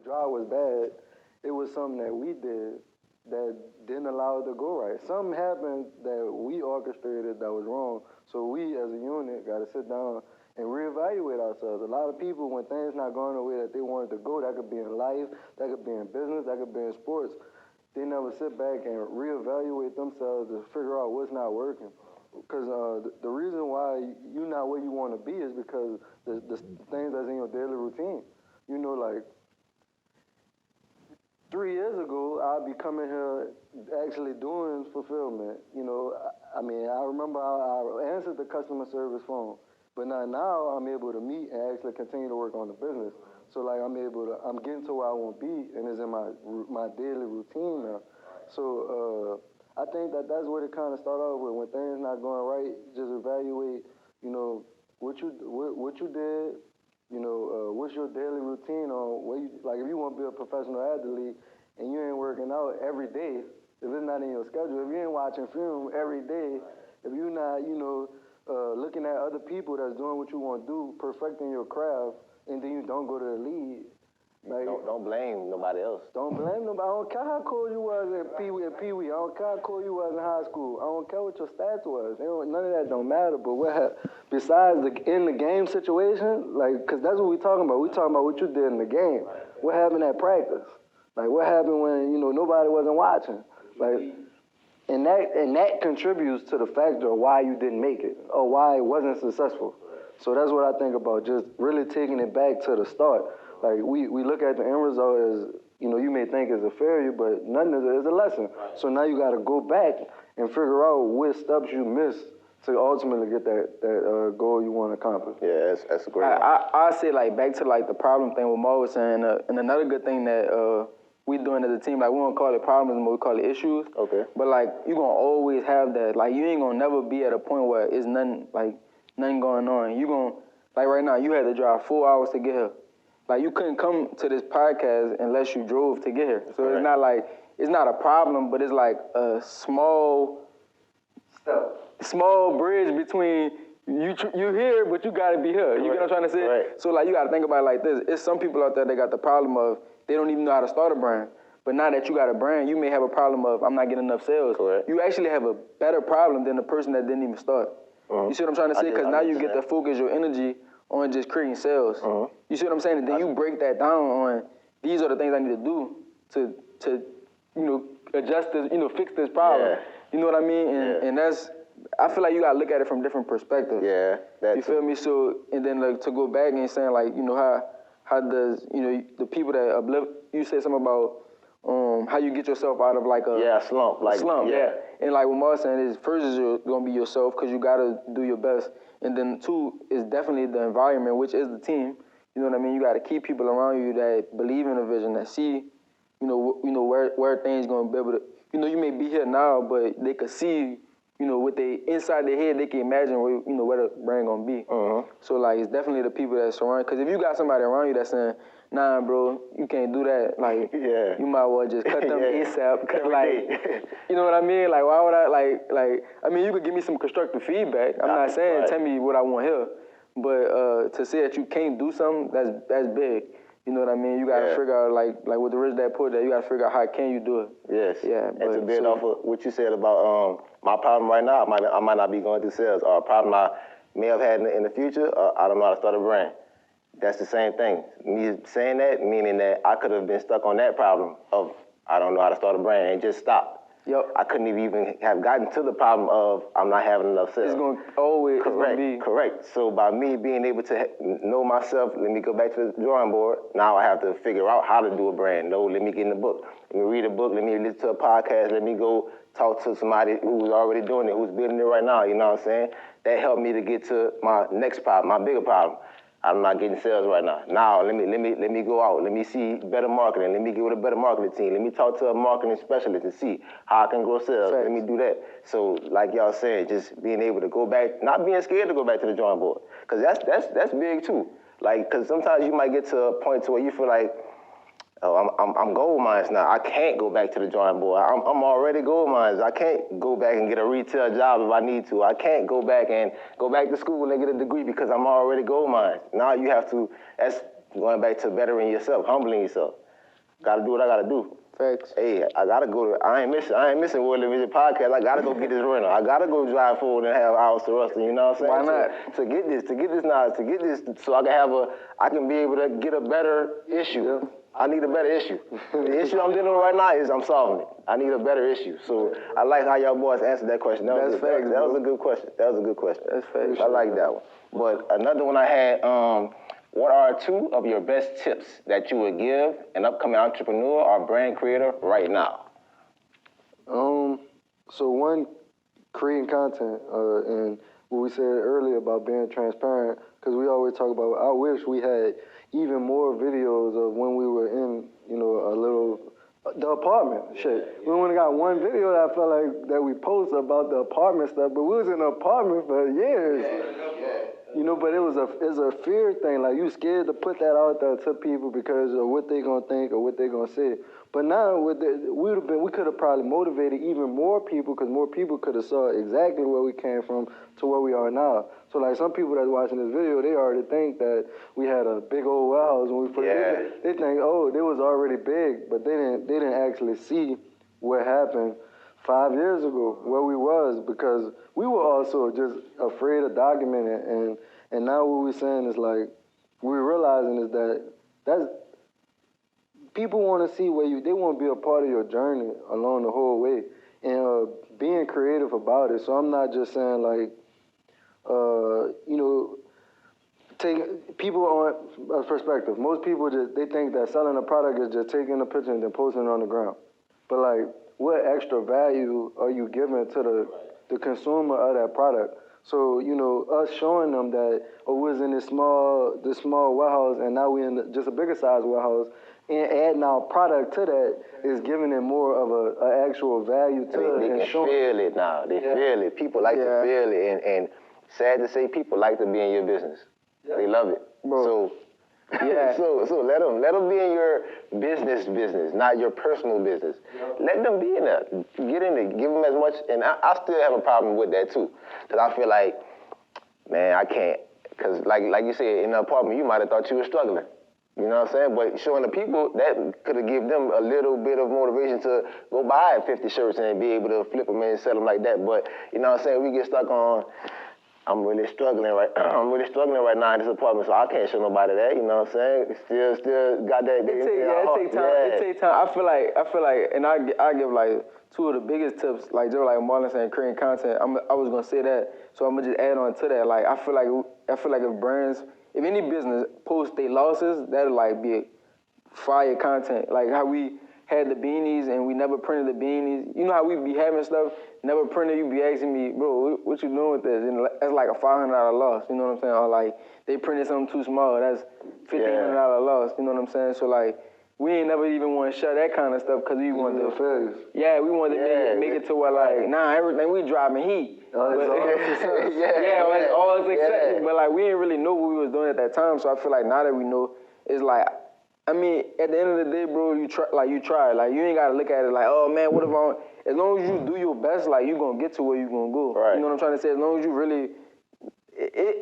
Drive was bad. It was something that we did that didn't allow it to go right. Something happened that we orchestrated that was wrong. So we as a unit got to sit down and reevaluate ourselves. A lot of people, when things not going the way that they wanted to go, that could be in life, that could be in business, that could be in sports, they never sit back and reevaluate themselves to figure out what's not working. Because the reason why you're not where you want to be is because the things that's in your daily routine. You know, like 3 years ago, I'd be coming here actually doing fulfillment. You know, I mean, I remember I answered the customer service phone, but now I'm able to meet and actually continue to work on the business. So like I'm getting to where I want to be, and it's in my daily routine now. So I think that's what it kind of started off with. When things not going right, just evaluate, you know, what you did, what's your daily routine on where you like if you want to be a professional athlete and you ain't working out every day, if it's not in your schedule, if you ain't watching film every day, if you're not, looking at other people that's doing what you want to do, perfecting your craft, and then you don't go to the league. Like, don't blame nobody else. Don't blame nobody. I don't care how cool you was in Pee-wee. I don't care how cool you was in high school. I don't care what your stats was. None of that don't matter. But besides in the game situation, like, because that's what we talking about. We talking about what you did in the game. What happened at practice? Like, what happened when, nobody wasn't watching? Like, and that contributes to the factor of why you didn't make it or why it wasn't successful. So that's what I think about, just really taking it back to the start. Like, we look at the end result as, you may think it's a failure, but nothing is a lesson. So now you got to go back and figure out what steps you missed to ultimately get that goal you want to accomplish. Yeah, that's a great one. I say, like, back to, like, the problem thing what Mo was saying, and another good thing that we doing as a team, like, we don't call it problems, but we call it issues. Okay. But, like, you going to always have that. Like, you ain't going to never be at a point where it's nothing going on. You going to, like, right now, you had to drive 4 hours to get here. Like, you couldn't come to this podcast unless you drove to get here. So It's not like, it's not a problem, but it's like a small bridge between you here, but you got to be here. You get what I'm trying to say? Right. So, like, you got to think about it like this. It's some people out there that got the problem of they don't even know how to start a brand. But now that you got a brand, you may have a problem of I'm not getting enough sales. Correct. You actually have a better problem than the person that didn't even start. You see what I'm trying to say? Because now you get to focus your energy on just creating sales. You see what I'm saying? And then you break that down on these are the things I need to do to adjust this, fix this problem. Yeah. You know what I mean? And that's, I feel like you gotta look at it from different perspectives. Yeah. You feel me? So, and then like to go back and saying like, how does, the people that you said something about how you get yourself out of like a slump. Slump, yeah. And like what Mar's saying is, first is you're gonna be yourself because you gotta do your best. And then two is definitely the environment, which is the team. You know what I mean? You got to keep people around you that believe in the vision, that see, where things going to be able to, you may be here now, but they could see, what they, inside their head, they can imagine where, where the brand going to be. So, like, it's definitely the people that surround, because if you got somebody around you that's saying, nah, bro, you can't do that, like, you might well just cut them ASAP, because, like, you know what I mean? Like, why would I, I mean, you could give me some constructive feedback. I'm not saying tell me what I want here, but to say that you can't do something, that's big. You know what I mean? You got to figure out, like with the Rich Dad Poor Dad, you got to figure out how can you do it. Yes. Yeah. And to build off of what you said about my problem right now, I might not be going through sales, or a problem I may have had in the future, I don't know how to start a brand. That's the same thing. Me saying that, meaning that I could have been stuck on that problem of I don't know how to start a brand and just stopped. Yep. I couldn't even have gotten to the problem of I'm not having enough sales. It's going to always be. Correct. So by me being able to know myself, let me go back to the drawing board. Now I have to figure out how to do a brand. No, let me get in the book. Let me read a book. Let me listen to a podcast. Let me go talk to somebody who's already doing it, who's building it right now. You know what I'm saying? That helped me to get to my next problem, my bigger problem. I'm not getting sales right now. Now let me go out. Let me see better marketing. Let me get with a better marketing team. Let me talk to a marketing specialist and see how I can grow sales. Let me do that. So like y'all saying, just being able to go back, not being scared to go back to the drawing board, because that's big too. Like, because sometimes you might get to a point to where you feel like, oh, I'm gold mines now. I can't go back to the drawing board. I'm already gold mines. I can't go back and get a retail job if I need to. I can't go back to school and get a degree because I'm already gold mines. Now you have to, that's going back to bettering yourself, humbling yourself. Gotta do what I gotta do. Facts. Hey, I gotta go. I ain't missing World Vision podcast. I gotta go get this rental. I gotta go drive 4.5 hours to Ruston. You know what I'm saying? Why not? To get this knowledge, to get this, so I can be able to get a better issue. Yeah. I need a better issue. The issue I'm dealing with right now is I'm solving it. I need a better issue. So I like how y'all boys answered that question. That was a good question. That was a good question. That's facts. I like that one. But another one I had, what are 2 of your best tips that you would give an upcoming entrepreneur or brand creator right now? So one, creating content, and what we said earlier about being transparent, because we always talk about, I wish we had even more videos of when we were in, the apartment, shit. We only got one video that I felt like that we posted about the apartment stuff, but we was in the apartment for years. But it's a fear thing. Like, you scared to put that out there to people because of what they gonna think or what they gonna say. But now we could have probably motivated even more people, because more people could have saw exactly where we came from to where we are now. So like, some people that's watching this video, they already think that we had a big old warehouse when we first did it. They think, oh, they was already big, but they didn't actually see what happened 5 years ago, where we was, because we were also just afraid of documenting, and now what we're saying is like, we're realizing is that's people want to see they want to be a part of your journey along the whole way, and being creative about it. So I'm not just saying like, take people on a perspective. Most people they think that selling a product is just taking a picture and then posting it on the ground. But like, what extra value are you giving to the consumer of that product? So, us showing them that, we was in this small warehouse, and now we're in just a bigger size warehouse, and adding our product to that is giving it more of an actual value to it. They can feel it now. They feel it. People like to feel it, and sad to say, people like to be in your business. Yeah. They love it. Bro. So let them be in your business, not your personal business. Yeah. Let them be in there. Get in there. Give them as much. And I still have a problem with that too, because I feel like, man, I can't. Because like you said, in the apartment, you might have thought you were struggling. You know what I'm saying? But showing the people, that could have given them a little bit of motivation to go buy 50 shirts and be able to flip them and sell them like that. But you know what I'm saying? We get stuck on, I'm really struggling right now in this apartment, so I can't show nobody that. You know what I'm saying? Still got that. It takes time. Yeah. It takes time. I feel like, and I give like 2 of the biggest tips, like just like Marlon saying, creating content. I was gonna say that, so I'm gonna just add on to that. Like, I feel like if any business post their losses, that'll like be fire content. Like how we had the beanies and we never printed the beanies. You know how we be having stuff, never printed, you be asking me, bro, what you doing with this? And that's like a $500 loss, you know what I'm saying? Or like, they printed something too small, that's $1,500 loss, you know what I'm saying? So like, we ain't never even want to share that kind of stuff because we want to failures. Yeah, we want to make it to where like, everything we driving heat. It's all success. But like, we didn't really know what we was doing at that time. So I feel like now that we know, it's like, I mean, at the end of the day, bro, you try. Like, you ain't got to look at it like, oh, man, what if as long as you do your best, like, you going to get to where you going to go. Right. You know what I'm trying to say? As long as you really,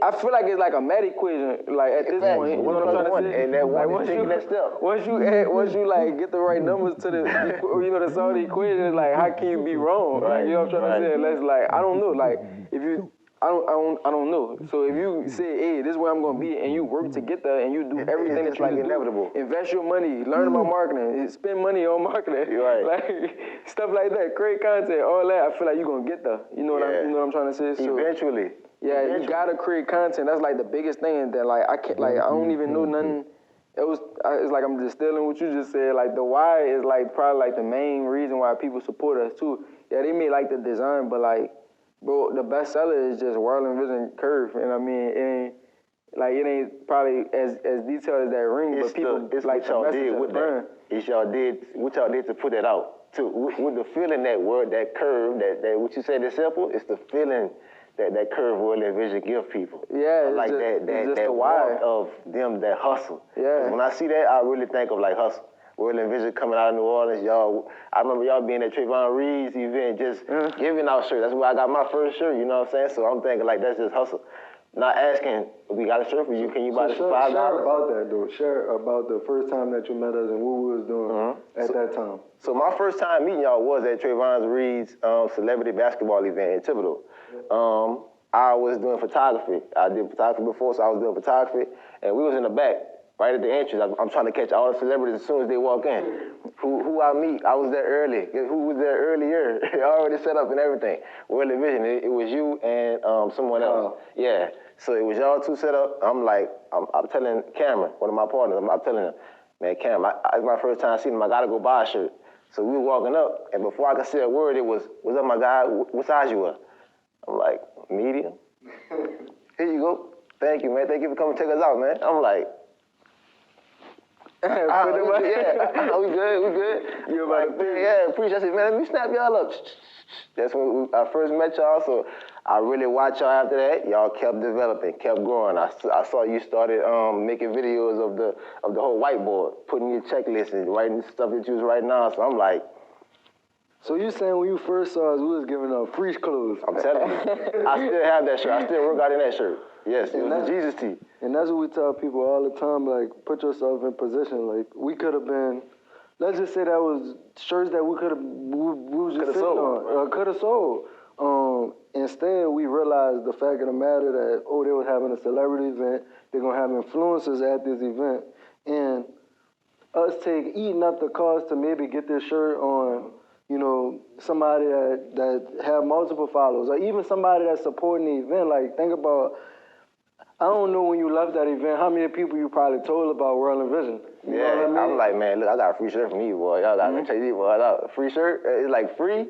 I feel like it's like a math equation. Like, at this point, you know what I'm trying to say? And that one is taking that step. Once you, like, get the right numbers to to solve the equation, it's like, how can you be wrong? Right. You know what I'm trying to say? Unless, like, I don't know. Like, if you... I don't know. So if you say, hey, this is where I'm gonna be, and you work to get there, and you do everything that's like inevitable. Invest your money, learn about marketing, spend money on marketing, right. Like stuff like that, create content, all that. I feel like you're gonna get there. You know what I'm trying to say? So, eventually. You gotta create content. That's like the biggest thing. That like I can't, like I don't even know nothing. It's like I'm just stealing what you just said. Like the why is like probably like the main reason why people support us too. Yeah, they may like the design, but like. Bro, the best seller is just World Vision Curve, and I mean, it ain't probably as detailed as that ring, but people like the message of the brand. What y'all did to put that out, too. With the feeling that word, that curve, that what you said is simple, it's the feeling that curve World Vision give people. Yeah, like that why of them that hustle. Yeah. When I see that, I really think of like hustle. World Vision coming out of New Orleans, y'all. I remember y'all being at Trayvon Reed's event, just giving out shirts. That's where I got my first shirt, you know what I'm saying? So I'm thinking like that's just hustle. not asking, we got a shirt for you, can you buy this for $5? Share about that, though. Share about the first time that you met us and what we was doing at that time. So my first time meeting y'all was at Trayvon Reed's celebrity basketball event in Thibodeau. I was doing photography. I did photography before, so I was doing photography, and we was in the back, right at the entrance. I'm trying to catch all the celebrities as soon as they walk in. Who I meet, I was there early. Who was there earlier? Already set up and everything. World Vision, it was you and someone else. Yeah, so it was y'all two set up. I'm telling Cameron, one of my partners, I'm telling him, man, Cam, it's my first time seeing him. I gotta go buy a shirt. So we were walking up, and before I could say a word, it was, what's up, my guy? What size you are? I'm like, medium. Here you go. Thank you, man. Thank you for coming to take us out, man. I'm like, yeah, we good. You about to yeah, appreciate it. Man, let me snap y'all up. That's when I first met y'all, so I really watched y'all after that. Y'all kept developing, kept growing. I saw you started making videos of the whole whiteboard, putting your checklist and writing stuff that you was writing now. So I'm like, so you saying when you first saw us, we was giving out free clothes? I'm telling you, I still have that shirt. I still work out in that shirt. Yes, it was the Jesus tee. And that's what we tell people all the time, like, put yourself in position. Like, we could have been, let's just say that was shirts that we was just sitting on, could have sold. Instead, we realized the fact of the matter that, they were having a celebrity event, they're going to have influencers at this event, and us eating up the cost to maybe get this shirt on, you know, somebody that have multiple followers, or even somebody that's supporting the event. Like, think about, I don't know when you left that event, how many people you probably told about World Vision. You know what I mean? I'm like, man, look, I got a free shirt from you, boy. Y'all got to check these boys out. Free shirt? It's like free?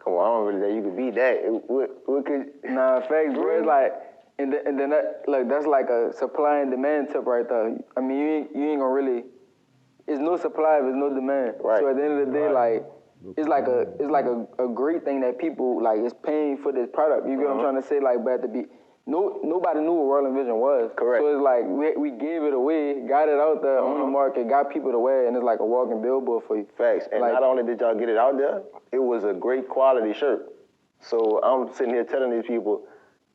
Come on, I don't really think you could beat that. What could... Nah, facts, bro. It's like, and then that, like, that's like a supply and demand tip right there. I mean, you ain't gonna really, it's no supply if there's no demand. Right. So at the end of the day, like, it's like a great thing that people, like, is paying for this product. You get what I'm trying to say? Like, but at the nobody knew what World Vision was. Correct. So it's like we gave it away, got it out there on the market, got people to wear it, and it's like a walking billboard for you. Facts. And like, not only did y'all get it out there, it was a great quality shirt. So I'm sitting here telling these people,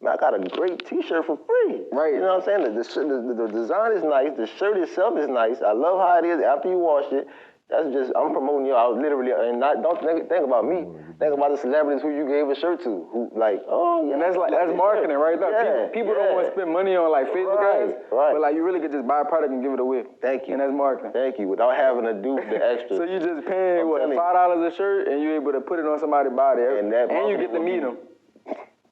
man, I got a great T-shirt for free. Right. You know what I'm saying? The design is nice. The shirt itself is nice. I love how it is after you wash it. That's just, I'm promoting you out literally, and don't think about me. Think about the celebrities who you gave a shirt to, who like, and that's marketing right there. Yeah, people don't want to spend money on like Facebook ads, right. But like you really could just buy a product and give it away. Thank you. And that's marketing. Thank you, without having to do the extra. So you just paying, $5 a shirt, and you're able to put it on somebody's body, and you get to meet them.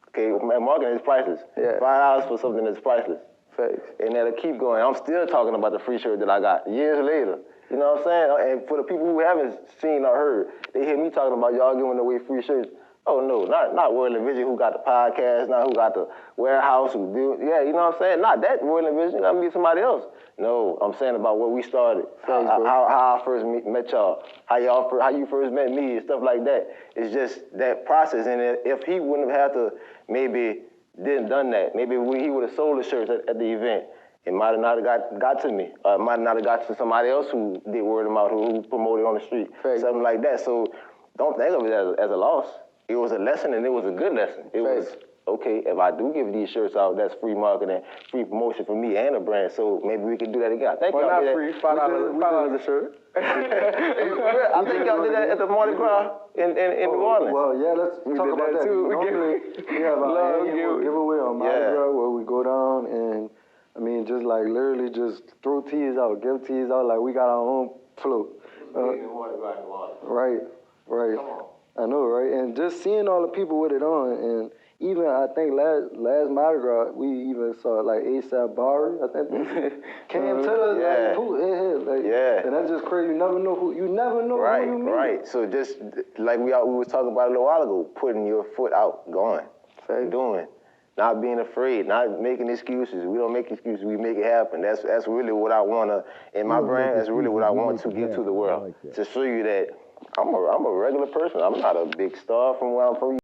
Okay, marketing is priceless. Yeah. $5 for something that's priceless. Facts. And that'll keep going. I'm still talking about the free shirt that I got years later. You know what I'm saying? And for the people who haven't seen or heard, they hear me talking about y'all giving away free shirts. Oh, no, not World Vision, who got the podcast, not who got the warehouse, you know what I'm saying? Not that World Vision, got to be somebody else. No, I'm saying about where we started, how I first met y'all, how you first met me, and stuff like that. It's just that process. And if he wouldn't have had to maybe done that, maybe he would have sold the shirts at the event. It might have not have got to me. It might not have got to somebody else who did word of mouth, who promoted on the street, something like that. So don't think of it as a loss. It was a lesson, and it was a good lesson. It was, okay, if I do give these shirts out, that's free marketing, free promotion for me and the brand, so maybe we can do that again. I think not free, $5 a shirt. I think y'all did that at the Mardi Gras in New Orleans. Well, yeah, let's talk about that too. We have our annual giveaway on Mardi Gras where we go down and, I mean, just like literally just throw teas out, give teas out like we got our own float. Right. Come on. I know, right? And just seeing all the people with it on, and even I think last Mardi Gras, we even saw like A$AP Bari, I think came to us and that's just crazy. You never know who you meet. Right. So just like we was talking about a little while ago, putting your foot out, going, doing. Not being afraid, not making excuses. We don't make excuses, we make it happen. That's really what I want to, in my brand, that's really what I want to give to the world. To show you that I'm a regular person. I'm not a big star from where I'm from.